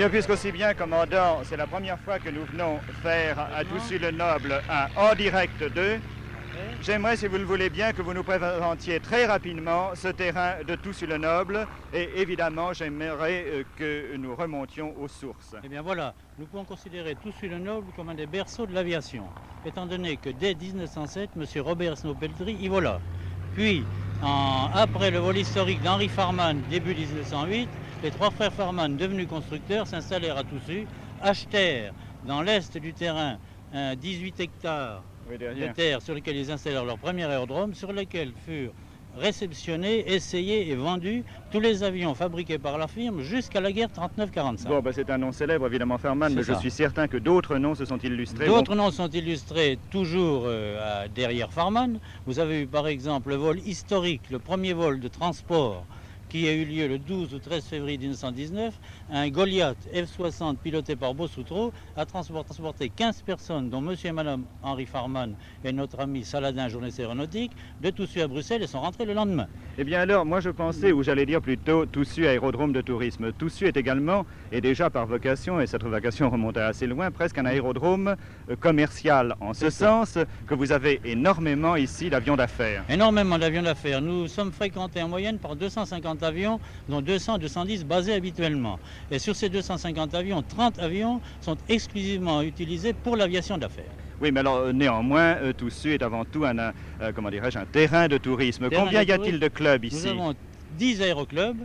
bien, puisqu'aussi bien, commandant, c'est la première fois que nous venons faire à Toussus-le-Noble un en direct 2. J'aimerais, si vous le voulez bien, que vous nous présentiez très rapidement ce terrain de Toussus-le-Noble. Et évidemment, j'aimerais que nous remontions aux sources. Eh bien voilà, nous pouvons considérer Toussus-le-Noble comme un des berceaux de l'aviation, étant donné que dès 1907, M. Robert Snow-Peltry y vola. Puis, après le vol historique d'Henry Farman, début 1908, les trois frères Farman, devenus constructeurs, s'installèrent à Toussus, achetèrent dans l'est du terrain 18 hectares de terre sur lesquels ils installèrent leur premier aérodrome, sur lesquels furent réceptionnés, essayés et vendus tous les avions fabriqués par la firme jusqu'à la guerre 39-45. Bon, c'est un nom célèbre, évidemment, Farman, mais je suis certain que d'autres noms se sont illustrés. D'autres noms sont illustrés toujours derrière Farman. Vous avez eu par exemple le vol historique, le premier vol de transport qui a eu lieu le 12 ou 13 février 1919, un Goliath F-60 piloté par Bossutro a transporté 15 personnes, dont monsieur et madame Henry Farman et notre ami Saladin, journaliste aéronautique, de Toussus à Bruxelles et sont rentrés le lendemain. Eh bien alors, moi je pensais, ou j'allais dire plutôt, Toussus aérodrome de tourisme. Toussus est également, et déjà par vocation, et cette vocation remonte assez loin, presque un aérodrome commercial, en ce sens que vous avez énormément ici d'avions d'affaires. Énormément d'avions d'affaires. Nous sommes fréquentés en moyenne par 250 avions, dont 200-210 basés habituellement. Et sur ces 250 avions, 30 avions sont exclusivement utilisés pour l'aviation d'affaires. Oui, mais alors néanmoins, Toussus est avant tout un terrain de tourisme. Combien y a-t-il de clubs ici? Nous avons 10 aéroclubs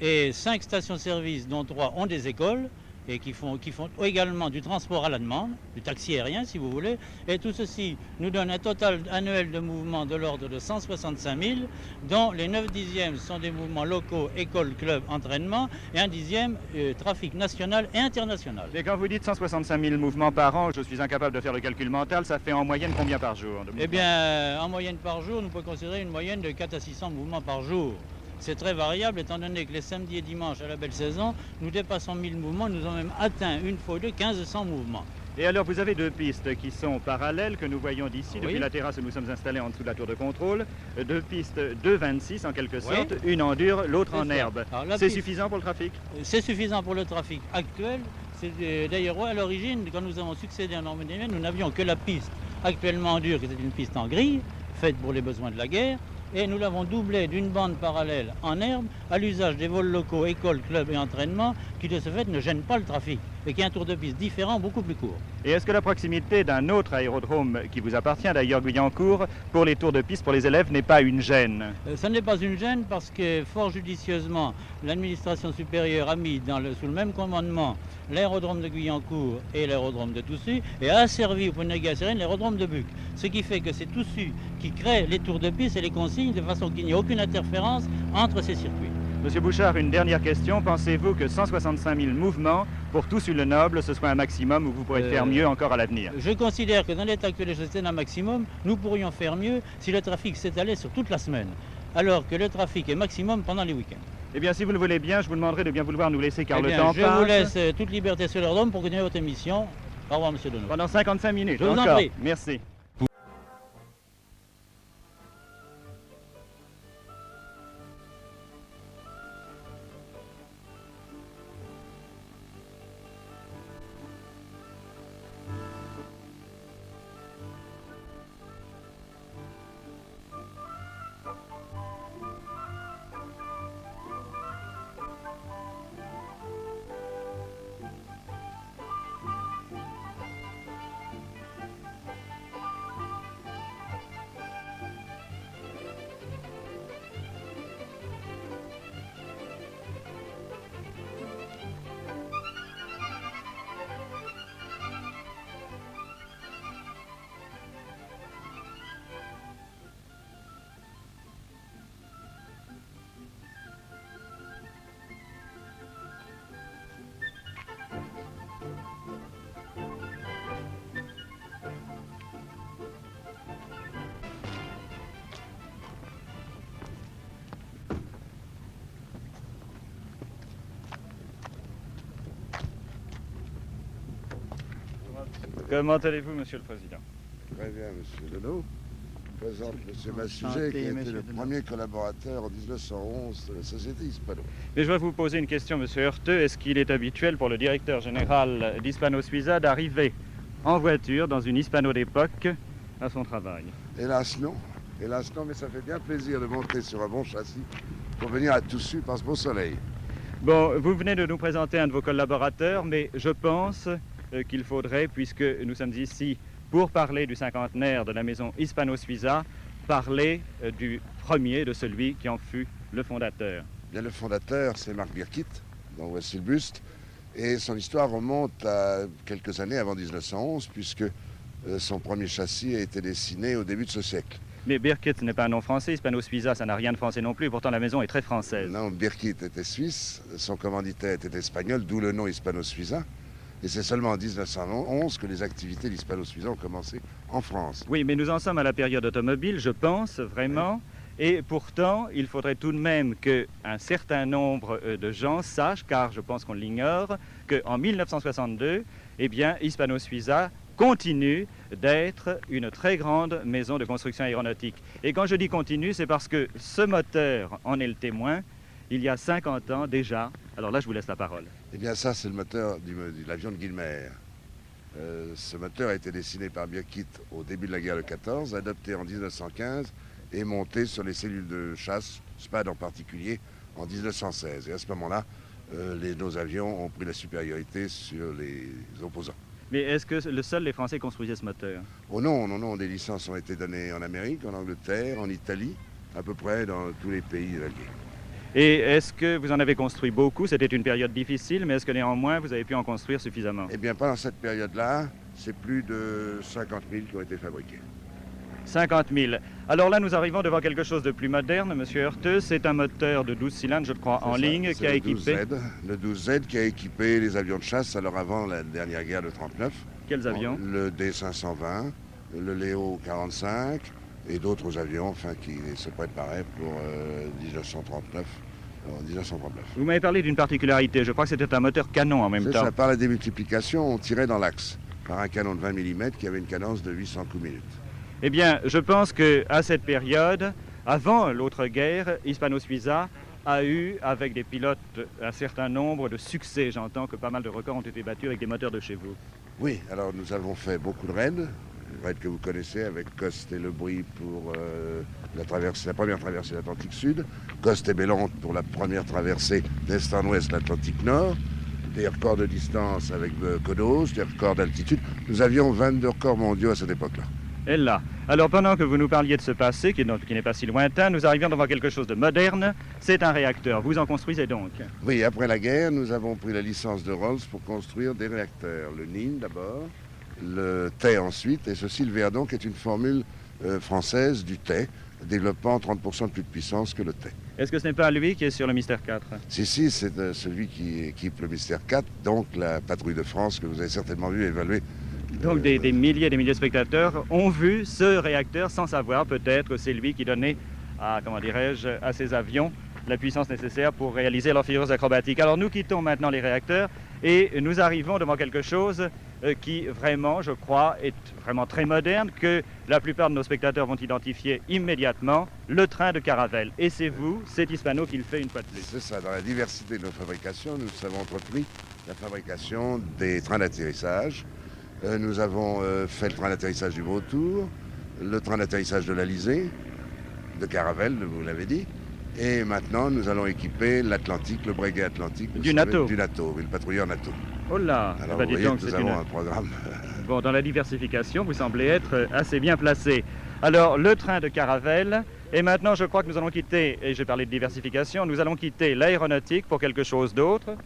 et 5 stations-service, dont 3 ont des écoles et qui font également du transport à la demande, du taxi aérien si vous voulez, et tout ceci nous donne un total annuel de mouvements de l'ordre de 165 000, dont les 9 dixièmes sont des mouvements locaux, écoles, clubs, entraînement, et un dixième trafic national et international. Et quand vous dites 165 000 mouvements par an, je suis incapable de faire le calcul mental, ça fait en moyenne combien par jour? Eh bien, en moyenne par jour, nous pouvons considérer une moyenne de 4 à 600 mouvements par jour. C'est très variable étant donné que les samedis et dimanches à la belle saison, nous dépassons 1000 mouvements, nous avons même atteint une fois de 1500 mouvements. Et alors vous avez deux pistes qui sont parallèles que nous voyons d'ici, depuis la terrasse où nous sommes installés en dessous de la tour de contrôle. Deux pistes de 26 en quelque sorte, une en dur, l'autre en herbe. C'est suffisant pour le trafic? C'est suffisant pour le trafic actuel. D'ailleurs, à l'origine, quand nous avons succédé en Normandie, nous n'avions que la piste actuellement en dur, qui était une piste en grille, faite pour les besoins de la guerre. Et nous l'avons doublé d'une bande parallèle en herbe à l'usage des vols locaux, écoles, clubs et entraînements qui de ce fait ne gênent pas le trafic et qui est un tour de piste différent, beaucoup plus court. Et est-ce que la proximité d'un autre aérodrome qui vous appartient, d'ailleurs Guyancourt, pour les tours de piste pour les élèves n'est pas une gêne? Ça n'est pas une gêne parce que fort judicieusement l'administration supérieure a mis sous le même commandement l'aérodrome de Guyancourt et l'aérodrome de Toussus et a asservi au point de Gacérène l'aérodrome de Buc. Ce qui fait que c'est Toussus qui crée les tours de piste et les consignes de façon qu'il n'y ait aucune interférence entre ces circuits. Monsieur Bouchard, une dernière question. Pensez-vous que 165 000 mouvements pour Toussus-le-Noble, ce soit un maximum ou vous pourrez faire mieux encore à l'avenir? Je considère que dans l'état actuel des choses, c'est un maximum. Nous pourrions faire mieux si le trafic s'étalait sur toute la semaine, alors que le trafic est maximum pendant les week-ends. Eh bien, si vous le voulez bien, je vous demanderai de bien vouloir nous laisser car le temps passe. Je vous laisse toute liberté sur l'aérodrome pour continuer votre émission. Au revoir, monsieur Deneau. Pendant 55 minutes. Je vous en prie. Merci. Comment allez-vous, Monsieur le Président? Très bien, Monsieur Deneau. Je présente M. Massuget, qui a été le premier collaborateur en 1911 de la Société Hispano. Mais je vais vous poser une question, M. Heurteux. Est-ce qu'il est habituel pour le directeur général d'Hispano Suiza d'arriver en voiture dans une Hispano d'époque à son travail? Hélas non, mais ça fait bien plaisir de monter sur un bon châssis pour venir à Toussus par ce beau soleil. Bon, vous venez de nous présenter un de vos collaborateurs, mais je pense qu'il faudrait, puisque nous sommes ici pour parler du cinquantenaire de la maison Hispano Suiza, parler du premier, de celui qui en fut le fondateur. Bien, le fondateur, c'est Marc Birkit, dont voici le buste, et son histoire remonte à quelques années avant 1911, puisque son premier châssis a été dessiné au début de ce siècle. Mais Birkit n'est pas un nom français, Hispano Suiza, ça n'a rien de français non plus, pourtant la maison est très française. Non, Birkit était suisse, son commanditaire était espagnol, d'où le nom Hispano Suiza. Et c'est seulement en 1911 que les activités d'Hispano Suiza ont commencé en France. Oui, mais nous en sommes à la période automobile, je pense, vraiment. Oui. Et pourtant, il faudrait tout de même qu'un certain nombre de gens sachent, car je pense qu'on l'ignore, qu'en 1962, eh bien, Hispano Suiza continue d'être une très grande maison de construction aéronautique. Et quand je dis continue, c'est parce que ce moteur en est le témoin. Il y a 50 ans déjà. Alors là, je vous laisse la parole. Eh bien, ça, c'est le moteur de l'avion de Guilmer. Ce moteur a été dessiné par Birkit au début de la guerre de 14, adopté en 1915 et monté sur les cellules de chasse, SPAD en particulier, en 1916. Et à ce moment-là, nos avions ont pris la supériorité sur les opposants. Mais est-ce que les Français construisaient ce moteur? Oh non, non, non. Des licences ont été données en Amérique, en Angleterre, en Italie, à peu près dans tous les pays alliés. Et est-ce que vous en avez construit beaucoup? C'était une période difficile, mais est-ce que néanmoins vous avez pu en construire suffisamment? Eh bien, pendant cette période-là, c'est plus de 50 000 qui ont été fabriqués. 50 000. Alors là, nous arrivons devant quelque chose de plus moderne, M. Heurteux. C'est un moteur de 12 cylindres, je crois, en ligne, qui a équipé... Le 12Z qui a équipé les avions de chasse, alors avant la dernière guerre de 39. Quels avions? Le D520, le Léo 45 et d'autres avions qui se préparaient pour 1939. Vous m'avez parlé d'une particularité, je crois que c'était un moteur canon en même temps. Ça, par la démultiplication, on tirait dans l'axe par un canon de 20 mm qui avait une cadence de 800 coups minute. Eh bien, je pense qu'à cette période, avant l'autre guerre, Hispano Suiza a eu, avec des pilotes, un certain nombre de succès. J'entends que pas mal de records ont été battus avec des moteurs de chez vous. Oui, alors nous avons fait beaucoup de raids que vous connaissez avec Coste et Le Brie pour la première traversée de l'Atlantique Sud, Coste et Bellante pour la première traversée d'est en ouest de l'Atlantique Nord, des records de distance avec Codos, des records d'altitude. Nous avions 22 records mondiaux à cette époque-là. Et là. Alors pendant que vous nous parliez de ce passé, qui n'est pas si lointain, nous arrivions devant quelque chose de moderne. C'est un réacteur. Vous en construisez donc? Oui, après la guerre, nous avons pris la licence de Rolls pour construire des réacteurs. Le Nîmes d'abord, le Tay ensuite, et ce Sylverdon qui est une formule française du Tay, développant 30% de plus de puissance que le Tay. Est-ce que ce n'est pas lui qui est sur le Mystère 4? Si, c'est celui qui équipe le Mystère 4, donc la patrouille de France que vous avez certainement vu évaluer. Donc des milliers et des milliers de spectateurs ont vu ce réacteur sans savoir peut-être que c'est lui qui donnait à ces avions la puissance nécessaire pour réaliser leurs figures acrobatiques. Alors nous quittons maintenant les réacteurs et nous arrivons devant quelque chose qui vraiment, je crois, est vraiment très moderne, que la plupart de nos spectateurs vont identifier immédiatement, le train de Caravelle. Et c'est vous, c'est Hispano qui le fait une fois de plus. C'est ça, dans la diversité de nos fabrications, nous avons entrepris la fabrication des trains d'atterrissage. Nous avons fait le train d'atterrissage du Vautour, le train d'atterrissage de l'Alizé, de Caravelle, vous l'avez dit. Et maintenant, nous allons équiper l'Atlantique, le Breguet Atlantique. Du NATO. Du NATO, oui, le patrouilleur NATO. Oh là! Alors vous voyez que nous avons un programme. Bon, dans la diversification, vous semblez être assez bien placé. Alors, le train de Caravelle, et maintenant je crois que nous allons quitter, et j'ai parlé de diversification, nous allons quitter l'aéronautique pour quelque chose d'autre.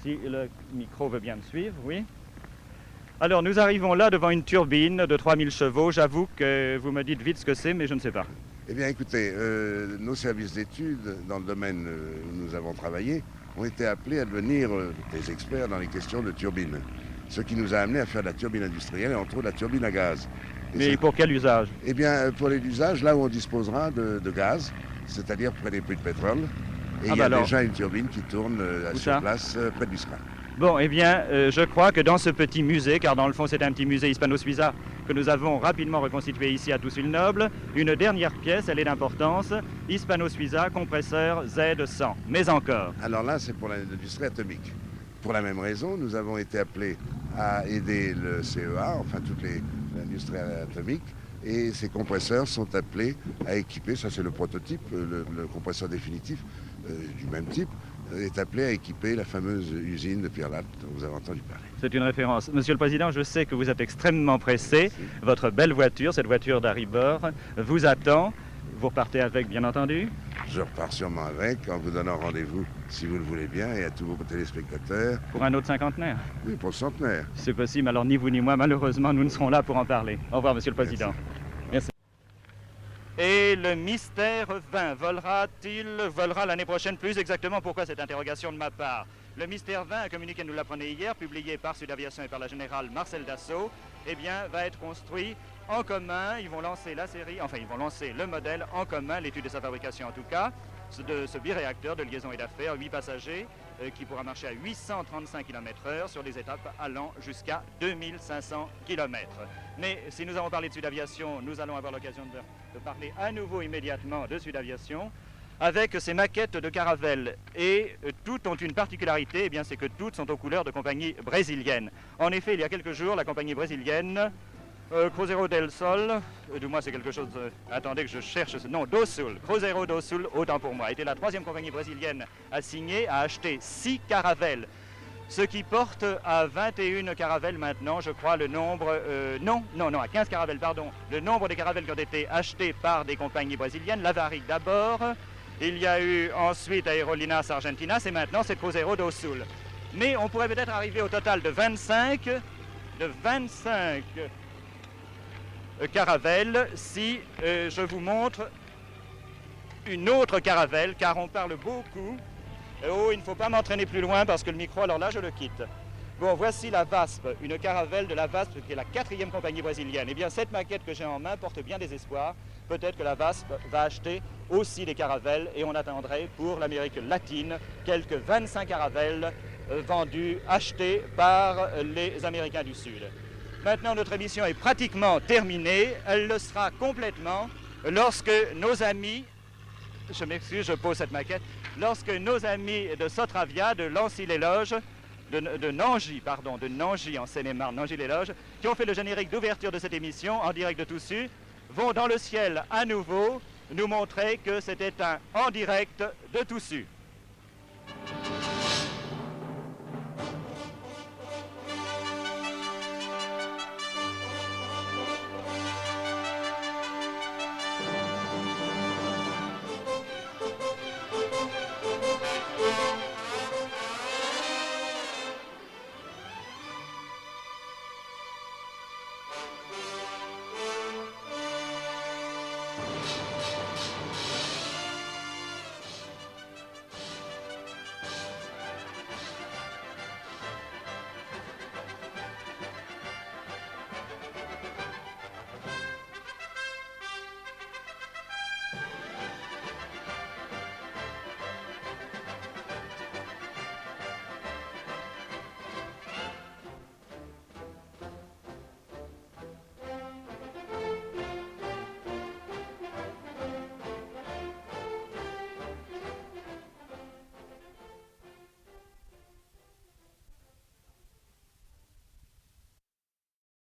Si le micro veut bien me suivre, oui. Alors, nous arrivons là devant une turbine de 3000 chevaux. J'avoue que vous me dites vite ce que c'est, mais je ne sais pas. Eh bien, écoutez, nos services d'études dans le domaine où nous avons travaillé ont été appelés à devenir des experts dans les questions de turbines. Ce qui nous a amenés à faire de la turbine industrielle et entre autres la turbine à gaz. Mais pour quel usage? Eh bien, pour les usages là où on disposera de gaz, c'est-à-dire près des puits de pétrole. Et il y a déjà une turbine qui tourne sur place près de Biskra. Bon, eh bien, je crois que dans ce petit musée, car dans le fond c'est un petit musée Hispano Suiza que nous avons rapidement reconstitué ici à Toussus-le-Noble. Une dernière pièce, elle est d'importance, Hispano-Suiza, compresseur Z100. Mais encore. Alors là, c'est pour l'industrie atomique. Pour la même raison, nous avons été appelés à aider le CEA, enfin toute l'industrie atomique, et ces compresseurs sont appelés à équiper, ça c'est le prototype, le compresseur définitif du même type, est appelé à équiper la fameuse usine de Pierre Latte dont vous avez entendu parler. C'est une référence. Monsieur le Président, je sais que vous êtes extrêmement pressé. Merci. Votre belle voiture, cette voiture d'Haribor, vous attend. Vous repartez avec, bien entendu. Je repars sûrement avec, en vous donnant rendez-vous, si vous le voulez bien, et à tous vos téléspectateurs. Pour un autre cinquantenaire. Oui, pour le centenaire. C'est possible, alors ni vous ni moi, malheureusement, nous ne serons là pour en parler. Au revoir, Monsieur le Président. Merci. Et le mystère 20 volera l'année prochaine? Plus exactement, pourquoi cette interrogation de ma part? Le mystère 20, un communiqué, nous l'apprenez hier, publié par Sud Aviation et par la générale Marcel Dassault, eh bien, va être construit en commun. Ils vont lancer la série, enfin, ils vont lancer le modèle en commun, l'étude de sa fabrication en tout cas, de ce biréacteur de liaison et d'affaires, 8 passagers, qui pourra marcher à 835 km/h sur les étapes allant jusqu'à 2500 km. Mais si nous avons parlé de Sud Aviation, nous allons avoir l'occasion de parler à nouveau immédiatement de Sud Aviation avec ces maquettes de Caravelle. Et toutes ont une particularité, eh bien c'est que toutes sont aux couleurs de compagnies brésiliennes. En effet, il y a quelques jours, la compagnie brésilienne Cruzeiro del Sol, du moins c'est quelque chose, attendez que je cherche ce nom, do Sul, Cruzeiro do Sul, autant pour moi, était la troisième compagnie brésilienne à signer, à acheter 6 Caravelles, ce qui porte à 21 Caravelles maintenant, je crois, le nombre, à 15 Caravelles, pardon, le nombre des Caravelles qui ont été achetées par des compagnies brésiliennes, la Varig d'abord, il y a eu ensuite Aerolinas Argentinas et maintenant c'est Cruzeiro do Sul. Mais on pourrait peut-être arriver au total de 25 Caravelle si je vous montre une autre Caravelle, car on parle beaucoup. Oh, il ne faut pas m'entraîner plus loin parce que le micro, alors là, je le quitte. Bon, voici la VASP, une Caravelle de la VASP qui est la 4e compagnie brésilienne. Eh bien, cette maquette que j'ai en main porte bien des espoirs. Peut-être que la VASP va acheter aussi des Caravelles et on attendrait pour l'Amérique latine quelques 25 Caravelles vendues, achetées par les Américains du Sud. Maintenant, notre émission est pratiquement terminée. Elle le sera complètement lorsque nos amis, je m'excuse, je pose cette maquette, lorsque nos amis de Sotravia, de Lancy-les-Loges, de Nangy en Seine-et-Marne, Nangy-les-Loges, qui ont fait le générique d'ouverture de cette émission en direct de Toussus, vont dans le ciel à nouveau nous montrer que c'était un en direct de Toussus.